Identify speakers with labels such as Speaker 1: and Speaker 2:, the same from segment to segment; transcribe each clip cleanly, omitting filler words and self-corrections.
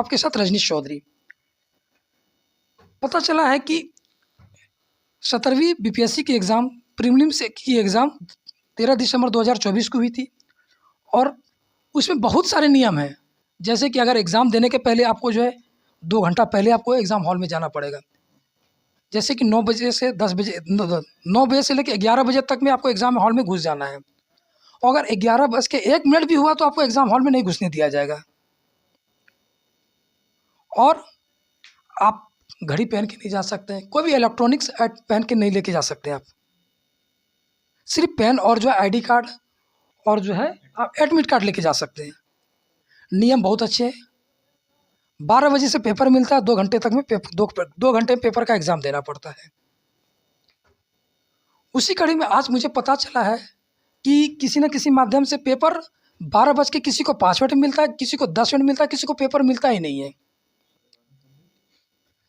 Speaker 1: आपके साथ रजनीश चौधरी। पता चला है कि 17वीं बीपीएससी की एग्ज़ाम प्रीलिम्स की एग्ज़ाम 13 दिसंबर 2024 को हुई थी और उसमें बहुत सारे नियम हैं। जैसे कि अगर एग्ज़ाम देने के पहले आपको जो है 2 घंटा पहले आपको एग्ज़ाम हॉल में जाना पड़ेगा। जैसे कि 9 बजे से 10 बजे 9 बजे से लेकर 11 बजे तक में आपको एग्ज़ाम हॉल में घुस जाना है। और अगर 11 बज के 1 मिनट भी हुआ तो आपको एग्ज़ाम हॉल में नहीं घुसने दिया जाएगा। और आप घड़ी पहन के नहीं जा सकते हैं, कोई भी इलेक्ट्रॉनिक्स पहन के नहीं लेके जा सकते आप। सिर्फ पेन और जो है आईडी कार्ड और जो है आप एडमिट कार्ड लेके जा सकते हैं। नियम बहुत अच्छे हैं। 12 बजे से पेपर मिलता है, 2 घंटे तक में दो घंटे में पेपर का एग्ज़ाम देना पड़ता है। उसी कड़ी में आज मुझे पता चला है कि किसी न किसी माध्यम से पेपर 12 बज के किसी को 5 मिनट मिलता है, किसी को 10 मिनट मिलता है, किसी को पेपर मिलता ही नहीं है।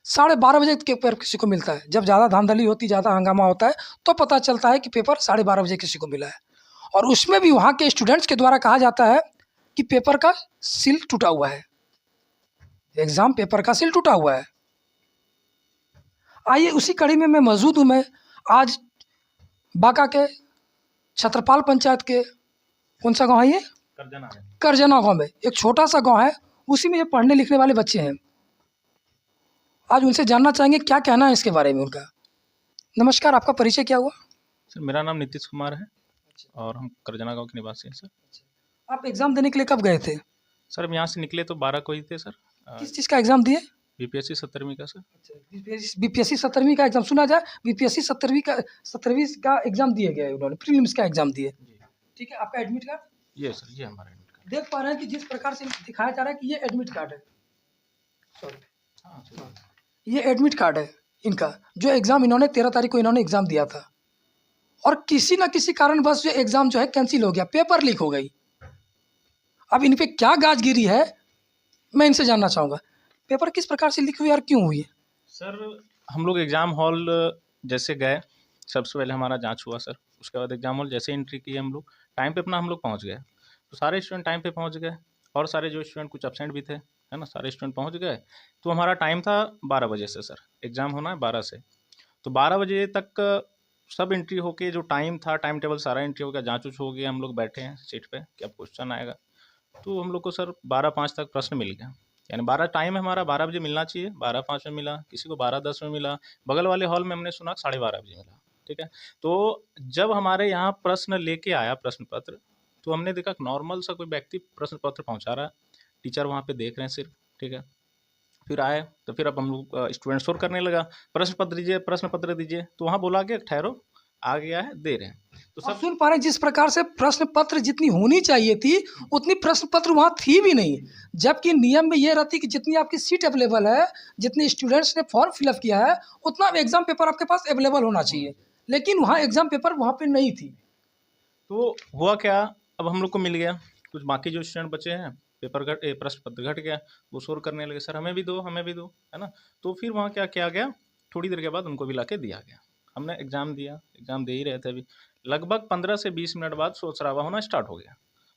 Speaker 1: 12:30 बजे के पेपर किसी को मिलता है। जब ज़्यादा धांधली होती, ज़्यादा हंगामा होता है तो पता चलता है कि पेपर 12:30 बजे किसी को मिला है। और उसमें भी वहाँ के स्टूडेंट्स के द्वारा कहा जाता है कि पेपर का सील टूटा हुआ है, एग्ज़ाम पेपर का सील टूटा हुआ है। आइए उसी कड़ी में मैं मौजूद हूँ। मैं आज बांका के छत्रपाल पंचायत के कौन सा गाँव है ये? करजना गाँव में एक छोटा सा गाँव है, उसी में ये पढ़ने लिखने वाले बच्चे हैं। आज उनसे जानना चाहेंगे क्या कहना है इसके बारे में उनका। नमस्कार, आपका परिचय क्या हुआ?
Speaker 2: सर मेरा नाम नीतीश कुमार है और हम करजना गांव के निवासी हैं सर।
Speaker 1: आप एग्ज़ाम देने के लिए कब गए थे?
Speaker 2: सर हम यहाँ से निकले तो 12 को ही थे सर।
Speaker 1: किस चीज़ का एग्ज़ाम दिए?
Speaker 2: बीपीएससी 17वीं का सर।
Speaker 1: बीपीएससी 17वीं का एग्ज़ाम सुना जाए, बीपीएससी 17वीं का एग्ज़ाम दिए गए उन्होंने, प्रीलिम्स का एग्ज़ाम दिए। ठीक है, आपका एडमिट कार्ड?
Speaker 2: ये सर, ये हमारा एडमिट कार्ड।
Speaker 1: देख पा रहे हैं कि जिस प्रकार से दिखाया जा रहा है कि ये एडमिट कार्ड है। ये एडमिट कार्ड है इनका, जो एग्ज़ाम इन्होंने 13 तारीख को इन्होंने एग्ज़ाम दिया था और किसी न किसी कारणवश जो एग्ज़ाम जो है कैंसिल हो गया, पेपर लीक हो गई। अब इन पे क्या गाज गिरी है, मैं इनसे जानना चाहूँगा। पेपर किस प्रकार से लीक हुई और क्यों हुई है?
Speaker 2: सर हम लोग एग्ज़ाम हॉल जैसे गए, सबसे पहले हमारा जांच हुआ सर। उसके बाद एग्ज़ाम हॉल जैसे एंट्री की हम लोग टाइम पे अपना हम लोग पहुँच गए। तो सारे स्टूडेंट टाइम पे पहुँच गए और सारे जो स्टूडेंट कुछ एब्सेंट भी थे, है ना, सारे स्टूडेंट पहुँच गए। तो हमारा टाइम था 12 बजे से सर, एग्ज़ाम होना है 12 से। तो 12 बजे तक सब एंट्री होके जो टाइम था, टाइम टेबल सारा एंट्री हो गया, जाँच ऊँच हो गया, हम लोग बैठे हैं सीट पे कि अब क्वेश्चन आएगा। तो हम लोग को सर 12:05 तक प्रश्न मिल गया। यानी 12 टाइम है हमारा, 12 बजे मिलना चाहिए, 12:05 में मिला, किसी को 12:10 में मिला, बगल वाले हॉल में हमने सुना 12:30 बजे मिला। ठीक है, तो जब हमारे यहाँ प्रश्न लेके आया प्रश्न पत्र, तो हमने देखा नॉर्मल सा कोई व्यक्ति प्रश्न पत्र पहुँचा रहा है, टीचर वहाँ पे देख रहे हैं सिर्फ। ठीक है, फिर आए तो फिर अब हम लोग स्टूडेंट शोर करने लगा, प्रश्न पत्र दीजिए, प्रश्न पत्र दीजिए। तो वहाँ बोला कि ठहरो, आ गया है, दे रहे हैं। तो
Speaker 1: सब
Speaker 2: सब
Speaker 1: सुन पा रहे हैं जिस प्रकार से प्रश्न पत्र जितनी होनी चाहिए थी उतनी प्रश्न पत्र वहाँ थी भी नहीं। जबकि नियम में ये रहती कि जितनी आपकी सीट अवेलेबल है, जितने स्टूडेंट्स ने फॉर्म फिलअप किया है, उतना एग्ज़ाम पेपर आपके पास अवेलेबल होना चाहिए। लेकिन वहाँ एग्ज़ाम पेपर वहाँ पे नहीं थी।
Speaker 2: तो हुआ क्या, अब हम लोग को मिल गया, कुछ बाकी जो स्टूडेंट बचे हैं पेपर प्रश्न पत्र घट गया, वो शोर करने लगे, सर हमें भी दो, हमें भी दो, है ना। तो फिर वहाँ क्या किया गया, थोड़ी देर के बाद उनको भी ला के दिया गया। हमने एग्ज़ाम दिया, एग्ज़ाम दे ही रहे थे अभी, लगभग 15 से 20 मिनट बाद शोर शराबा होना स्टार्ट हो गया।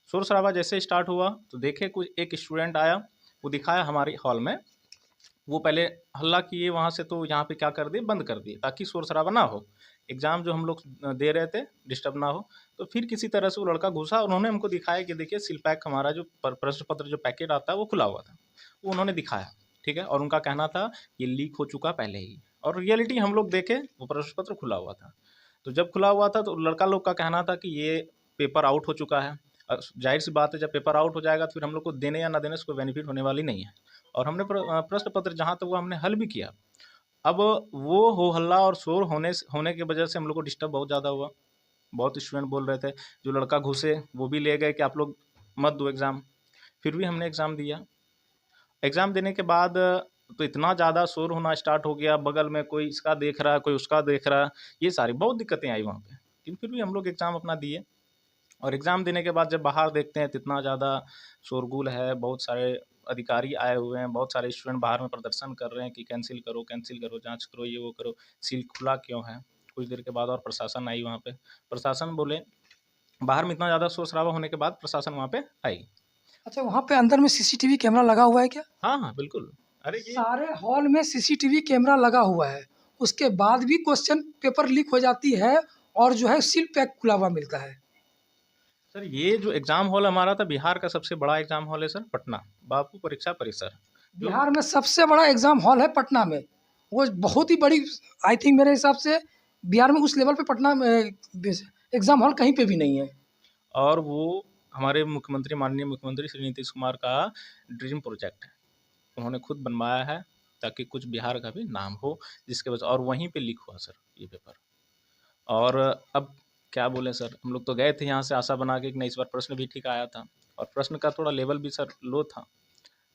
Speaker 2: शोर शराबा जैसे स्टार्ट हुआ तो देखे कुछ एक स्टूडेंट आया, वो दिखाया हमारे हॉल में, वो पहले हल्ला किए वहाँ से, तो यहाँ पे क्या कर दिए, बंद कर दिए ताकि शोर शराबा ना हो, एग्ज़ाम जो हम लोग दे रहे थे डिस्टर्ब ना हो। तो फिर किसी तरह से वो लड़का घुसा, उन्होंने हमको दिखाया कि देखिए सील पैक हमारा जो प्रश्न पत्र जो पैकेट आता है वो खुला हुआ था, वो उन्होंने दिखाया। ठीक है, और उनका कहना था ये लीक हो चुका पहले ही, और रियलिटी हम लोग देखे वो प्रश्न पत्र खुला हुआ था। तो जब खुला हुआ था तो लड़का लोग का कहना था कि ये पेपर आउट हो चुका है। जाहिर सी बात है, जब पेपर आउट हो जाएगा तो फिर हम लोग को देने या ना देने से कोई बेनिफिट होने वाली नहीं है। और हमने प्रश्न पत्र जहाँ तक वो हमने हल भी किया। अब वो हो हल्ला और शोर होने की वजह से हम लोग को डिस्टर्ब बहुत ज़्यादा हुआ। बहुत स्टूडेंट बोल रहे थे, जो लड़का घुसे वो भी ले गए कि आप लोग मत दो एग्ज़ाम। फिर भी हमने एग्ज़ाम दिया। एग्ज़ाम देने के बाद तो इतना ज़्यादा शोर होना स्टार्ट हो गया, बगल में कोई इसका देख रहा है, कोई उसका देख रहा है, ये सारी बहुत दिक्कतें आई वहाँ पे। लेकिन फिर भी हम लोग एग्ज़ाम अपना दिए, और एग्ज़ाम देने के बाद जब बाहर देखते हैं तो इतना ज़्यादा शोरगुल है, बहुत सारे अधिकारी आए हुए हैं, बहुत सारे स्टूडेंट बाहर में प्रदर्शन कर रहे हैं कि कैंसिल करो, जांच करो, ये वो करो, सील खुला क्यों है। कुछ देर के बाद और प्रशासन आई वहाँ पे, प्रशासन बोले, बाहर में इतना ज़्यादा शोर शराबा होने के बाद प्रशासन वहाँ पे आई
Speaker 1: अच्छा, वहाँ पे अंदर में सीसीटीवी कैमरा लगा हुआ है क्या?
Speaker 2: हाँ हाँ बिल्कुल। अरे ये
Speaker 1: सारे हॉल में सीसीटीवी कैमरा लगा हुआ है, उसके बाद भी क्वेश्चन पेपर लीक हो जाती है और जो है सील पैक खुला हुआ मिलता है।
Speaker 2: सर, ये जो एग्ज़ाम हॉल हमारा था, बिहार का सबसे बड़ा एग्ज़ाम हॉल है सर, पटना बापू परीक्षा परिसर। जो
Speaker 1: बिहार में सबसे बड़ा एग्ज़ाम हॉल है पटना में, वो बहुत ही बड़ी, आई थिंक मेरे हिसाब से बिहार में उस लेवल पे पटना में एग्ज़ाम हॉल कहीं पे भी नहीं है।
Speaker 2: और वो हमारे मुख्यमंत्री, माननीय मुख्यमंत्री श्री नीतीश कुमार का ड्रीम प्रोजेक्ट है। उन्होंने खुद बनवाया है ताकि कुछ बिहार का भी नाम हो, जिसके वजह, और वहीं पे लीक हुआ सर ये पेपर। और अब क्या बोलें सर, हम लोग तो गए थे यहाँ से आशा बना के कि नहीं इस बार प्रश्न भी ठीक आया था, और प्रश्न का थोड़ा लेवल भी सर लो था,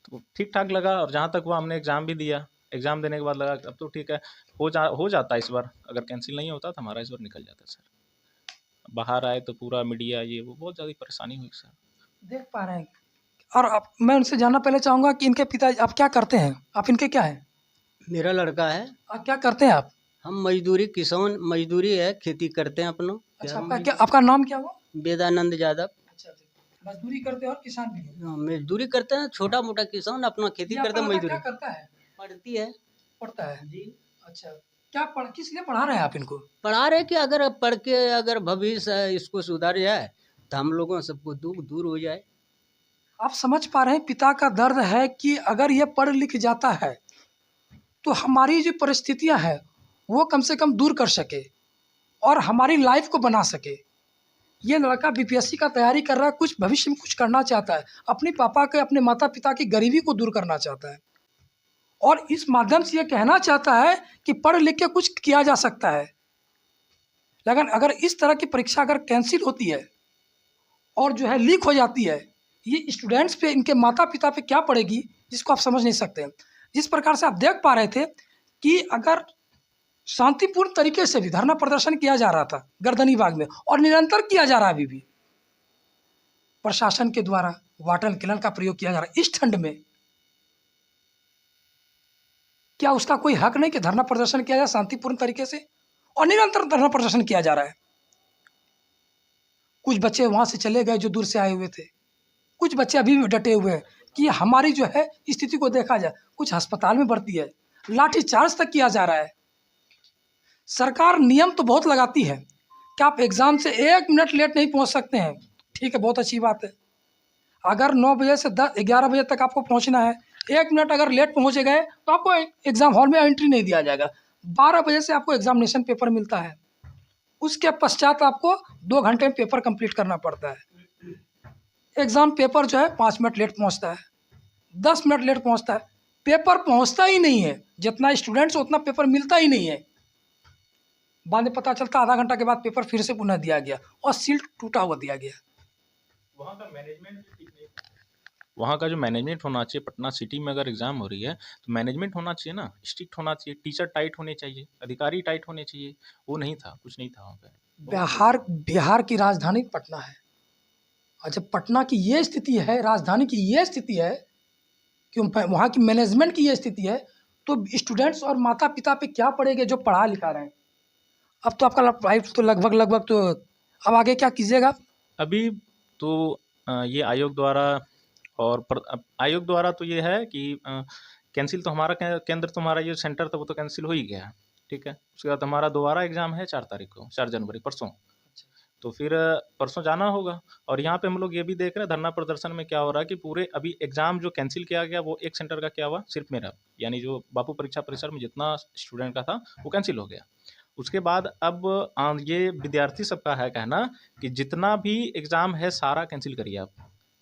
Speaker 2: तो ठीक ठाक लगा, और जहाँ तक हुआ हमने एग्ज़ाम भी दिया। एग्ज़ाम देने के बाद लगा कि अब तो ठीक है, हो जाता इस बार, अगर कैंसिल नहीं होता तो हमारा इस बार निकल जाता सर। बाहर आए तो पूरा मीडिया ये वो बहुत ज़्यादा परेशानी हुई सर।
Speaker 1: देख पा रहे हैं। और अब मैं उनसे जानना पहले चाहूँगा कि इनके पिता आप क्या करते हैं? आप इनके क्या हैं?
Speaker 3: मेरा लड़का है।
Speaker 1: आप क्या करते हैं आप?
Speaker 3: हम मजदूरी, किसान मजदूरी है, खेती करते हैं अपनों।
Speaker 1: अच्छा, आपका नाम क्या हुआ?
Speaker 3: वेदानंद यादव।
Speaker 1: अच्छा अच्छा, मजदूरी करते हैं और किसान भी हैं।
Speaker 3: मजदूरी करते हैं, छोटा मोटा किसान, अपना खेती
Speaker 1: ये आपका
Speaker 3: करते हैं,
Speaker 1: लड़का
Speaker 3: मजदूरी।
Speaker 1: क्या करता है?
Speaker 3: पढ़ती है
Speaker 1: पढ़ता है।
Speaker 3: जी।
Speaker 1: अच्छा, किस लिए पढ़ा रहे हैं आप इनको?
Speaker 3: पढ़ा रहे कि अगर पढ़ के अगर भविष्य इसको सुधार जाए तो हम लोगों सबको दुख दूर हो जाए।
Speaker 1: आप समझ पा रहे हैं पिता का दर्द है कि अगर ये पढ़ लिख जाता है तो हमारी जो परिस्थितियां हैं वो कम से कम दूर कर सके और हमारी लाइफ को बना सके। ये लड़का बीपीएससी का तैयारी कर रहा है, कुछ भविष्य में कुछ करना चाहता है, अपने पापा के, अपने माता पिता की गरीबी को दूर करना चाहता है, और इस माध्यम से ये कहना चाहता है कि पढ़ लिख के कुछ किया जा सकता है। लेकिन अगर इस तरह की परीक्षा अगर कैंसिल होती है और जो है लीक हो जाती है, ये स्टूडेंट्स पे, इनके माता पिता पे क्या पड़ेगी जिसको आप समझ नहीं सकते। जिस प्रकार से आप देख पा रहे थे कि अगर शांतिपूर्ण तरीके से भी धरना प्रदर्शन किया जा रहा था गर्दनी बाग में, और निरंतर किया जा रहा है अभी भी, प्रशासन के द्वारा वाटर किलन का प्रयोग किया जा रहा है इस ठंड में, क्या उसका कोई हक नहीं कि धरना प्रदर्शन किया जाए शांतिपूर्ण तरीके से? और निरंतर धरना प्रदर्शन किया जा रहा है। कुछ बच्चे वहां से चले गए जो दूर से आए हुए थे, कुछ बच्चे अभी भी डटे हुए हैं कि हमारी जो है स्थिति को देखा जाए। कुछ अस्पताल में भर्ती है, लाठीचार्ज तक किया जा रहा है। सरकार नियम तो बहुत लगाती है कि आप एग्ज़ाम से 1 मिनट लेट नहीं पहुंच सकते हैं, ठीक है, बहुत अच्छी बात है। अगर 9 बजे से 11 बजे तक आपको पहुंचना है, 1 मिनट अगर लेट पहुंच गए तो आपको एग्ज़ाम हॉल में एंट्री नहीं दिया जाएगा। 12 बजे से आपको एग्जामिनेशन पेपर मिलता है, उसके पश्चात आपको 2 घंटे में पेपर कंप्लीट करना पड़ता है। एग्ज़ाम पेपर जो है 5 मिनट लेट पहुंचता है, 10 मिनट लेट पहुंचता है, पेपर पहुंचता ही नहीं है। जितना स्टूडेंट्स उतना पेपर मिलता ही नहीं है। बाद में पता चलता आधा घंटा के बाद पेपर फिर से पुनः दिया गया और सील टूटा हुआ दिया गया।
Speaker 2: वहाँ का मैनेजमेंट भी ठीक नहीं, वहाँ का जो मैनेजमेंट होना चाहिए, पटना सिटी में अगर एग्ज़ाम हो रही है तो मैनेजमेंट होना चाहिए ना, स्ट्रिक्ट होना चाहिए, टीचर टाइट होने चाहिए, अधिकारी टाइट होने चाहिए। वो नहीं था, कुछ नहीं था वहाँ पे।
Speaker 1: बिहार की राजधानी पटना है, और जब पटना की ये स्थिति है, राजधानी की ये स्थिति है, कि वहाँ की मैनेजमेंट की ये स्थिति है, तो स्टूडेंट्स और माता पिता पे क्या पड़ेगा जो पढ़ा लिखा रहे हैं। अब तो आपका लाइफ तो लगभग तो, अब आगे क्या कीजिएगा?
Speaker 2: अभी तो ये आयोग द्वारा, और आयोग द्वारा तो ये है कि कैंसिल तो हमारा केंद्र तो हमारा ये सेंटर था वो तो कैंसिल हो ही गया है, ठीक है। उसके बाद हमारा दोबारा एग्ज़ाम है 4 तारीख को, 4 जनवरी, परसों। तो फिर परसों जाना होगा। और यहाँ पे हम लोग ये भी देख रहे हैं धरना प्रदर्शन में क्या हो रहा है कि पूरे अभी एग्ज़ाम जो कैंसिल किया गया वो एक सेंटर का क्या हुआ, सिर्फ मेरा, यानी जो बापू परीक्षा परिसर में जितना स्टूडेंट का था वो कैंसिल हो गया। उसके बाद अब ये विद्यार्थी सबका है कहना कि जितना भी एग्ज़ाम है सारा कैंसिल करिए आप,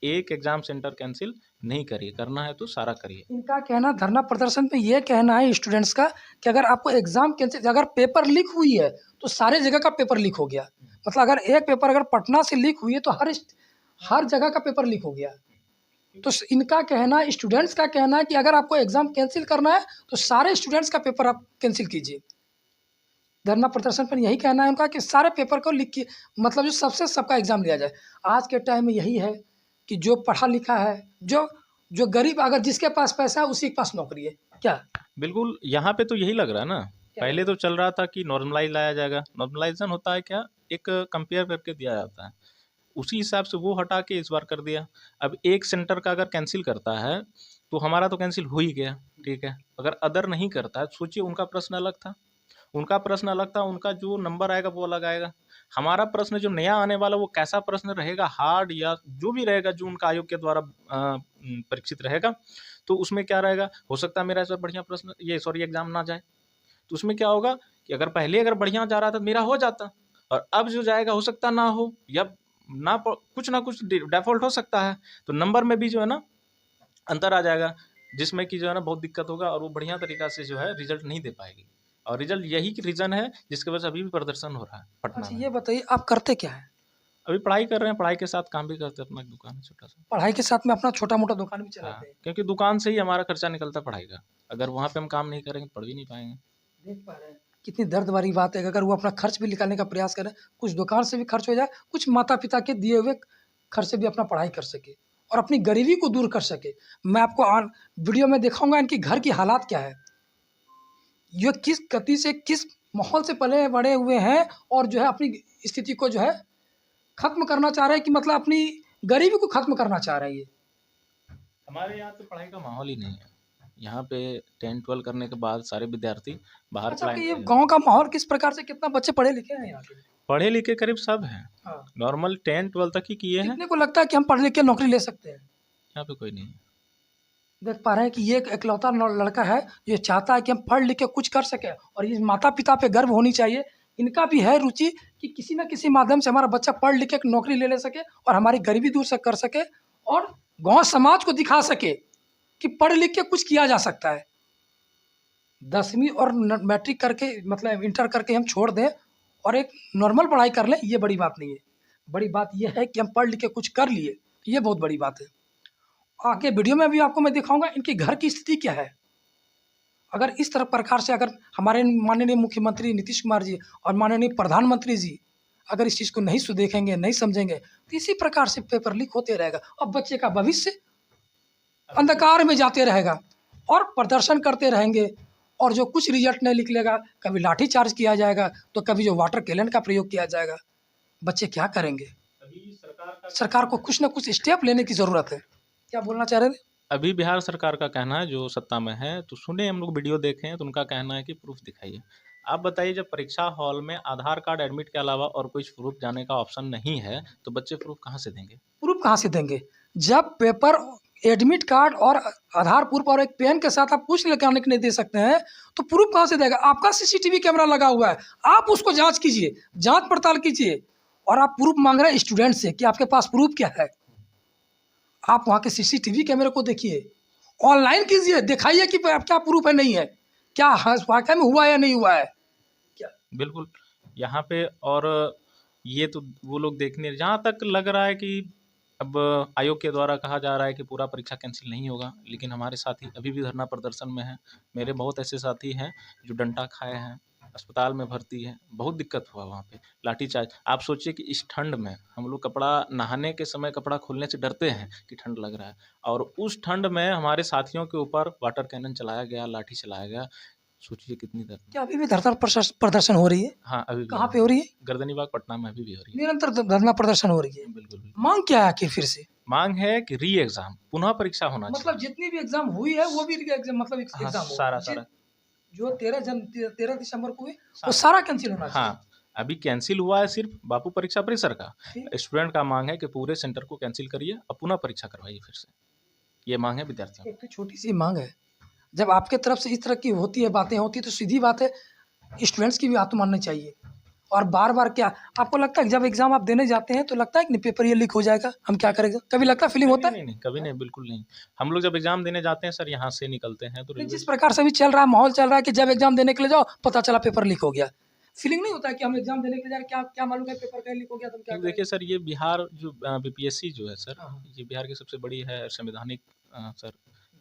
Speaker 2: एक एग्ज़ाम सेंटर कैंसिल नहीं करिए, करना है तो सारा करिए।
Speaker 1: इनका कहना, धरना प्रदर्शन में ये कहना है स्टूडेंट्स का कि अगर आपको एग्ज़ाम कैंसिल, अगर पेपर लीक हुई है तो सारे जगह का पेपर लीक हो गया। मतलब अगर एक पेपर अगर पटना से लीक हुई है तो हर जगह का पेपर लीक हो गया। तो इनका कहना, स्टूडेंट्स का कहना है कि अगर आपको एग्ज़ाम कैंसिल करना है तो सारे स्टूडेंट्स का पेपर आप कैंसिल कीजिए। धरना प्रदर्शन पर यही कहना है उनका कि सारे पेपर को लिख के, मतलब जो सबसे सबका एग्ज़ाम लिया जाए। आज के टाइम में यही है कि जो पढ़ा लिखा है, जो गरीब, अगर जिसके पास पैसा है उसी के पास नौकरी है। क्या
Speaker 2: बिल्कुल, यहाँ पे तो यही लग रहा है ना। पहले तो चल रहा था कि नॉर्मलाइज लाया जाएगा। नॉर्मलाइजेशन होता है क्या, एक कंपेयर करके दिया जाता है। उसी हिसाब से वो हटा के इस बार कर दिया। अब एक सेंटर का अगर कैंसिल करता है तो हमारा तो कैंसिल हो ही गया, ठीक है। अगर अदर नहीं करता है, सोचिए उनका प्रश्न अलग था, उनका प्रश्न अलग था, उनका जो नंबर आएगा वो अलग आएगा। हमारा प्रश्न जो नया आने वाला वो कैसा प्रश्न रहेगा, हार्ड या जो भी रहेगा, जो उनका आयोग के द्वारा परीक्षित रहेगा, तो उसमें क्या रहेगा, हो सकता है मेरा ऐसा बढ़िया प्रश्न ये सॉरी एग्जाम ना जाए। तो उसमें क्या होगा कि अगर पहले अगर बढ़िया जा रहा था मेरा हो जाता, और अब जो जाएगा हो सकता ना हो, या कुछ ना कुछ डिफॉल्ट हो सकता है, तो नंबर में भी जो है ना अंतर आ जाएगा, जिसमें कि जो है ना बहुत दिक्कत होगा और वो बढ़िया तरीका से जो है रिजल्ट नहीं दे पाएगी। और रिजल्ट यही रीज़न है जिसकी वजह से अभी भी प्रदर्शन हो रहा है पटना
Speaker 1: अच्छा
Speaker 2: में।
Speaker 1: ये बताइए आप करते क्या हैं?
Speaker 2: अभी पढ़ाई कर रहे हैं, पढ़ाई के साथ काम भी करते हैं, अपना एक दुकान है छोटा सा।
Speaker 1: पढ़ाई के साथ में अपना छोटा-मोटा दुकान भी
Speaker 2: हाँ,
Speaker 1: चलाते हैं।
Speaker 2: क्योंकि दुकान से ही हमारा खर्चा निकलता है पढ़ाई का। अगर वहाँ पे हम काम नहीं करेंगे तो पढ़ भी नहीं पाएंगे।
Speaker 1: देख पा रहे हैं कितनी दर्द भरी बात है कि अगर वो अपना खर्च भी निकालने का प्रयास करें, कुछ दुकान से भी खर्च हो जाए, कुछ माता-पिता के दिए हुए खर्च से भी अपना पढ़ाई कर सके और अपनी गरीबी को दूर कर सके। मैं आपको वीडियो में दिखाऊँगा इनके घर की हालात क्या है। ये किस गति से, किस माहौल से पले-बड़े हुए हैं और जो है अपनी स्थिति को जो है ख़त्म करना चाह रहे हैं कि मतलब अपनी गरीबी को ख़त्म करना चाह रहे हैं ये।
Speaker 2: हमारे यहाँ तो पढ़ाई का माहौल ही नहीं है। यहाँ पे 10-12 करने के बाद सारे विद्यार्थी बाहर
Speaker 1: अच्छा
Speaker 2: पढ़ाई
Speaker 1: आपके ये
Speaker 2: नहीं
Speaker 1: गाँव का माहौल किस प्रकार से कितना बच्चे पढ़े लिखे हैं यहाँ के?
Speaker 2: पढ़े लिखे करीब सब हैं।
Speaker 1: हाँ।
Speaker 2: नॉर्मल 10-12 तक ही किए हैं।
Speaker 1: कितने को लगता है कि हम पढ़ लिख के नौकरी ले सकते हैं?
Speaker 2: यहाँ पे कोई नहीं है।
Speaker 1: देख पा रहे हैं कि ये एक इकलौता लड़का है जो चाहता है कि हम पढ़ लिख के कुछ कर सकें और ये माता पिता पे गर्व होनी चाहिए। इनका भी है रुचि कि किसी न किसी माध्यम से हमारा बच्चा पढ़ लिख के एक नौकरी ले सके और हमारी गरीबी दूर से कर सके और गांव समाज को दिखा सके कि पढ़ लिख के कुछ किया जा सकता है। 10वीं और मैट्रिक करके मतलब इंटर करके हम छोड़ दें और एक नॉर्मल पढ़ाई कर लें, ये बड़ी बात नहीं है। बड़ी बात ये है कि हम पढ़ लिख के कुछ कर लिए, ये बहुत बड़ी बात है। आगे वीडियो में भी आपको मैं दिखाऊंगा इनके घर की स्थिति क्या है। अगर इस तरह प्रकार से अगर हमारे माननीय मुख्यमंत्री नीतीश कुमार जी और माननीय प्रधानमंत्री जी अगर इस चीज़ को नहीं देखेंगे, नहीं समझेंगे, तो इसी प्रकार से पेपर लीक होते रहेगा और बच्चे का भविष्य अंधकार में जाते रहेगा और प्रदर्शन करते रहेंगे और जो कुछ रिजल्ट नहीं निकलेगा, कभी लाठी चार्ज किया जाएगा तो कभी जो वाटर कैनन का प्रयोग किया जाएगा। बच्चे क्या करेंगे? सरकार को कुछ ना कुछ स्टेप लेने की ज़रूरत है। क्या बोलना चाह रहे थे?
Speaker 2: अभी बिहार सरकार का कहना है जो सत्ता में है, तो सुने हम लोग वीडियो देखे हैं, तो उनका कहना है कि प्रूफ दिखाइए। आप बताइए जब परीक्षा हॉल में आधार कार्ड एडमिट के अलावा और कुछ प्रूफ जाने का ऑप्शन नहीं है, तो बच्चे प्रूफ कहाँ से देंगे?
Speaker 1: प्रूफ कहाँ से देंगे? जब पेपर एडमिट कार्ड और आधार प्रूफ और एक पेन के साथ आप कुछ लेकर आने के नहीं दे सकते हैं, तो प्रूफ कहाँ से देगा? आपका सीसीटीवी कैमरा लगा हुआ है, आप उसको जांच कीजिए, जांच पड़ताल कीजिए और आप प्रूफ मांग रहे हैं स्टूडेंट से कि आपके पास प्रूफ क्या है? आप वहाँ के सीसीटीवी कैमरे को देखिए, ऑनलाइन कीजिए, दिखाइए कि क्या प्रूफ है, नहीं है, क्या वाकई में हुआ या नहीं हुआ है। क्या
Speaker 2: बिल्कुल, यहाँ पे और ये तो वो लोग देखने, जहाँ तक लग रहा है कि अब आयोग के द्वारा कहा जा रहा है कि पूरा परीक्षा कैंसिल नहीं होगा, लेकिन हमारे साथी अभी भी धरना प्रदर्शन में हैं। मेरे बहुत ऐसे साथी हैं जो डंडा खाए हैं, अस्पताल में भर्ती हैं, बहुत दिक्कत हुआ वहाँ पे, लाठीचार्ज। आप सोचिए कि इस ठंड में हम लोग कपड़ा नहाने के समय कपड़ा खोलने से डरते हैं कि ठंड लग रहा है, और उस ठंड में हमारे साथियों के ऊपर वाटर कैनन चलाया गया, लाठी चलाया गया। सोचिए कितनी दर्द।
Speaker 1: क्या अभी भी धरना प्रदर्शन हो रही है?
Speaker 2: हाँ, अभी भी
Speaker 1: कहाँ पे हो रही है?
Speaker 2: गर्दनीबाग पटना में अभी भी हो रही है।
Speaker 1: निरंतर धरना प्रदर्शन हो रही है।
Speaker 2: बिल्कुल, बिल्कुल।
Speaker 1: मांग क्या है आखिर फिर से?
Speaker 2: मांग है कि री एग्जाम, पुनः परीक्षा होना चाहिए।
Speaker 1: मतलब जितनी भी एग्जाम हुई है वो भी एग्जाम मतलब
Speaker 2: हाँ,
Speaker 1: एग्जाम हो
Speaker 2: सारा।
Speaker 1: जो 13 दिसंबर को हुई वो सारा कैंसिल होना चाहिए।
Speaker 2: हाँ, अभी कैंसिल हुआ है सिर्फ बापू परीक्षा परिसर का।
Speaker 1: ठीक।
Speaker 2: स्टूडेंट का मांग है कि पूरे सेंटर को कैंसिल करिए और पुनः परीक्षा करवाइए फिर से। ये मांग है विद्यार्थियों की।
Speaker 1: एक तो छोटी सी मांग है, जब आपके तरफ से इस तरह की होती है, बातें होती है, तो सीधी बात है स्टूडेंट्स की भी बात माननी चाहिए। और बार बार क्या आपको लगता है कि जब एग्जाम आप देने जाते हैं तो लगता है कि नहीं पेपर ये लीक हो जाएगा, हम क्या करेंगे? कभी लगता है, फीलिंग होता है?
Speaker 2: नहीं, कभी नहीं, बिल्कुल नहीं। हम लोग जब एग्जाम देने जाते हैं सर, यहाँ से निकलते हैं तो
Speaker 1: जिस प्रकार से भी चल रहा है, माहौल चल रहा है कि जब एग्जाम देने के लिए जाओ पता चला पेपर लीक हो गया, फीलिंग नहीं होता है कि हम एग्जाम देने के लिए जा रहे, क्या क्या मालूम है पेपर कहीं लीक हो गया तो हम क्या
Speaker 2: देखिए सर, ये बिहार जो बीपीएससी जो है सर,
Speaker 1: हाँ।
Speaker 2: ये बिहार की सबसे बड़ी है संवैधानिक सर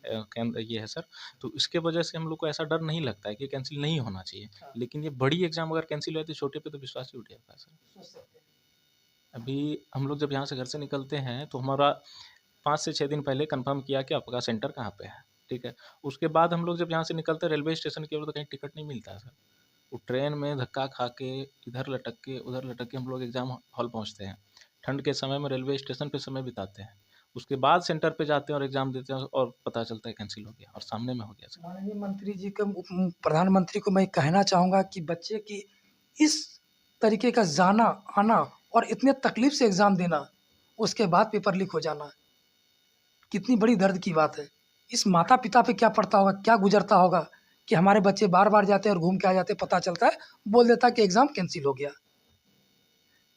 Speaker 2: केंद्र ये है सर, तो इसके वजह से हम लोग को ऐसा डर नहीं लगता है कि कैंसिल नहीं होना चाहिए।
Speaker 1: हाँ।
Speaker 2: लेकिन ये बड़ी एग्जाम अगर कैंसिल हो तो छोटे पे तो विश्वास ही उठ जाता है सर।
Speaker 1: सोच सकते हैं।
Speaker 2: अभी हम लोग जब यहाँ से घर से निकलते हैं तो हमारा 5 से 6 दिन पहले कंफर्म किया कि आपका सेंटर कहाँ पे है, ठीक है। उसके बाद हम लोग जब यहाँ से निकलते रेलवे स्टेशन की ओर तो कहीं टिकट नहीं मिलता है सर। वो ट्रेन में धक्का खा के इधर लटक के उधर लटक के हम लोग एग्ज़ाम हॉल पहुँचते हैं। ठंड के समय में रेलवे स्टेशन पे समय बिताते हैं, उसके बाद सेंटर पे जाते हैं और एग्ज़ाम देते हैं और पता चलता है कैंसिल हो गया और सामने में हो गया सर।
Speaker 1: माननीय मंत्री जी को, प्रधानमंत्री को मैं कहना चाहूँगा कि बच्चे की इस तरीके का जाना आना और इतने तकलीफ से एग्ज़ाम देना, उसके बाद पेपर लीक हो जाना, कितनी बड़ी दर्द की बात है। इस माता पिता पे क्या पड़ता होगा, क्या गुजरता होगा कि हमारे बच्चे बार बार जाते हैं और घूम के आ जाते हैं, पता चलता है बोल देता है कि एग्ज़ाम कैंसिल हो गया।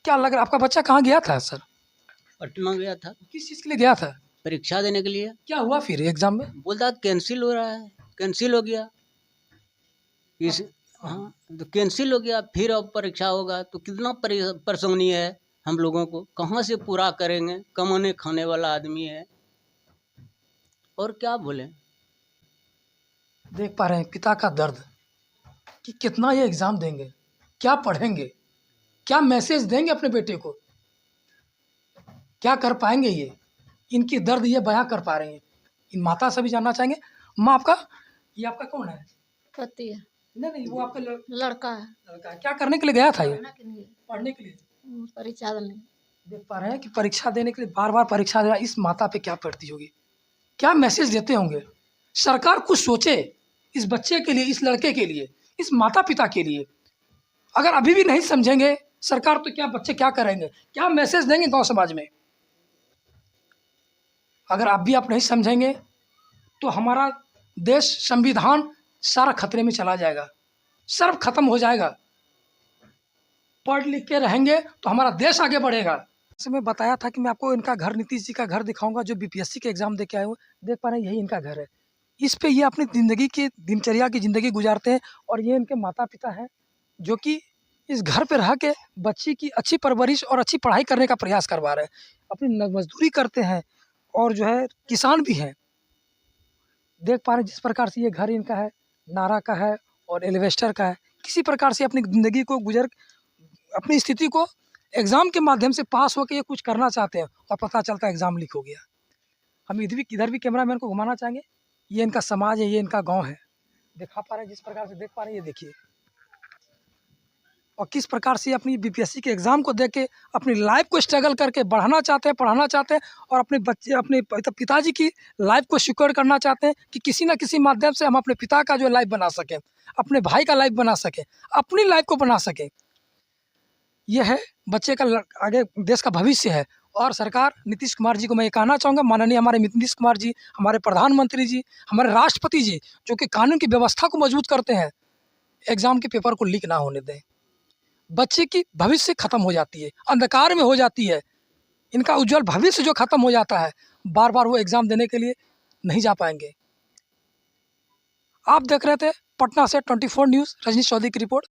Speaker 1: क्या लग रहा है आपका बच्चा कहाँ गया था सर?
Speaker 3: पटना गया था
Speaker 1: किस चीज़ के लिए गया था?
Speaker 3: परीक्षा देने के लिए,
Speaker 1: क्या हुआ फिर एग्ज़ाम में?
Speaker 3: बोलता कैंसिल हो रहा है, कैंसिल हो गया इस हाँ, तो कैंसिल हो गया, फिर अब परीक्षा होगा तो कितना परेशानी है हम लोगों को, कहाँ से पूरा करेंगे, कमाने खाने वाला आदमी है, और क्या बोलें।
Speaker 1: देख पा रहे हैं पिता का दर्द कि कितना ये एग्ज़ाम देंगे, क्या पढ़ेंगे, क्या मैसेज देंगे अपने बेटे को, क्या कर पाएंगे ये, इनकी दर्द ये बयां कर पा रहे हैं। इन माता से भी जानना चाहेंगे। माँ आपका, ये आपका कौन है?
Speaker 4: पति है,
Speaker 1: नहीं वो आपका
Speaker 4: लड़का है,
Speaker 1: लड़का है। क्या करने के लिए गया था ये?
Speaker 4: पढ़ने के लिए,
Speaker 1: पढ़ने के लिए।
Speaker 4: परीक्षा देने।
Speaker 1: देख पा रहे हैं कि परीक्षा देने के लिए बार बार परीक्षा देना इस माता पे क्या पड़ती होगी, क्या मैसेज देते होंगे। सरकार कुछ सोचे इस बच्चे के लिए, इस लड़के के लिए, इस माता पिता के लिए। अगर अभी भी नहीं समझेंगे सरकार तो क्या बच्चे क्या करेंगे, क्या मैसेज देंगे गांव समाज में। अगर आप भी नहीं समझेंगे तो हमारा देश, संविधान सारा खतरे में चला जाएगा, सर्व खत्म हो जाएगा। पढ़ लिख के रहेंगे तो हमारा देश आगे बढ़ेगा। जैसे मैं बताया था कि मैं आपको इनका घर, नीतीश जी का घर दिखाऊंगा जो बीपीएससी के एग्ज़ाम दे के आए हुए। देख पा रहे हैं यही इनका घर है। इस पे ये अपनी ज़िंदगी की दिनचर्या की ज़िंदगी गुजारते हैं और ये इनके माता पिता हैं जो कि इस घर पे रह के बच्ची की अच्छी परवरिश और अच्छी पढ़ाई करने का प्रयास करवा रहे हैं। अपनी मजदूरी करते हैं और जो है किसान भी हैं। देख पा रहे हैं जिस प्रकार से ये घर इनका है, नारा का है और एलिवेस्टर का है। किसी प्रकार से अपनी ज़िंदगी को अपनी स्थिति को एग्ज़ाम के माध्यम से पास होकर ये कुछ करना चाहते हैं और पता चलता है एग्ज़ाम लीक हो गया। हम इधर भी कैमरामैन को घुमाना चाहेंगे। ये इनका समाज है, ये इनका गांव है। दिखा पा रहे हैं जिस प्रकार से देख पा रहे हैं, ये देखिए। और किस प्रकार से अपनी बीपीएससी के एग्ज़ाम को देख के अपनी लाइफ को स्ट्रगल करके बढ़ाना चाहते हैं, पढ़ाना चाहते हैं और अपने बच्चे, अपने पिताजी की लाइफ को सिक्योर करना चाहते हैं कि किसी न किसी माध्यम से हम अपने पिता का जो लाइफ बना सकें, अपने भाई का लाइफ बना सकें, अपनी लाइफ को बना सकें। यह है बच्चे का आगे देश का भविष्य है। और सरकार, नीतीश कुमार जी को मैं ये कहना चाहूँगा, माननीय हमारे नीतीश कुमार जी, हमारे प्रधानमंत्री जी, हमारे राष्ट्रपति जी जो कि कानून की व्यवस्था को मजबूत करते हैं, एग्ज़ाम के पेपर को लीक ना होने दें। बच्चे की भविष्य खत्म हो जाती है, अंधकार में हो जाती है, इनका उज्जवल भविष्य जो खत्म हो जाता है, बार बार वो एग्ज़ाम देने के लिए नहीं जा पाएंगे। आप देख रहे थे पटना से 24 न्यूज़, रजनीश चौधरी की रिपोर्ट।